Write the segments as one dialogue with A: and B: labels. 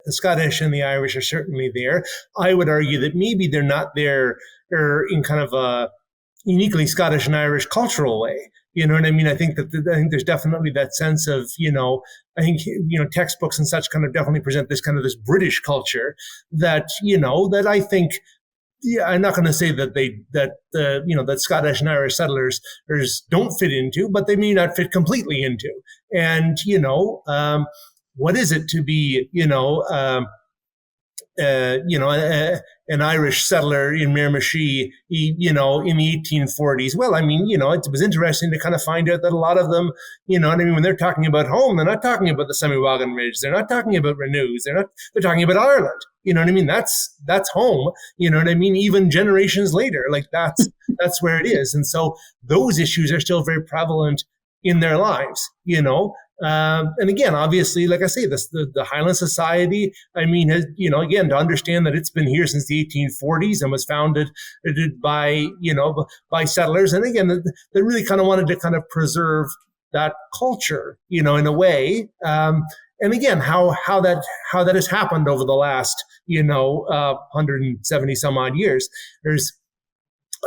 A: The Scottish and the Irish are certainly there. I would argue that maybe they're not there in kind of a uniquely Scottish and Irish cultural way. You know what I mean? I think there's definitely that sense of, I think, textbooks and such kind of definitely present this kind of this British culture that, that I think, yeah, I'm not going to say that that Scottish and Irish settlers don't fit into, but they may not fit completely into. And, what is it to be, an Irish settler in Miramichi, in the 1840s. Well, I mean, it was interesting to kind of find out that a lot of them, when they're talking about home, they're not talking about the Semi-Wagon Ridge. They're not talking about Renews. They're talking about Ireland. You know what I mean? That's home. You know what I mean? Even generations later, like that's where it is. And so those issues are still very prevalent in their lives, and again, obviously, like I say, the Highland Society, I mean, has, again, to understand that it's been here since the 1840s and was founded by settlers. And again, they really kind of wanted to kind of preserve that culture, in a way. And again, how that has happened over the last, 170 some odd years.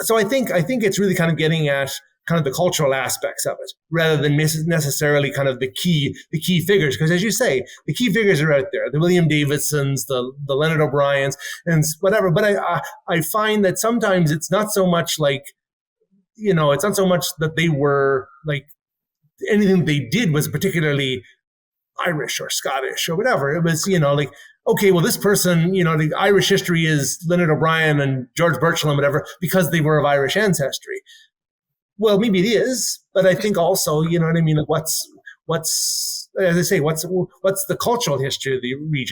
A: So I think it's really kind of getting at kind of the cultural aspects of it, rather than necessarily kind of the key figures. Because as you say, the key figures are out there: the William Davidsons, the Leonard O'Briens, and whatever. But I find that sometimes it's not so much like, it's not so much that they were like anything they did was particularly Irish or Scottish or whatever. It was, like, okay, well, this person, the Irish history is Leonard O'Brien and George Burchell and whatever because they were of Irish ancestry. Well, maybe it is, but I think also, what's as I say, what's the cultural history of the region?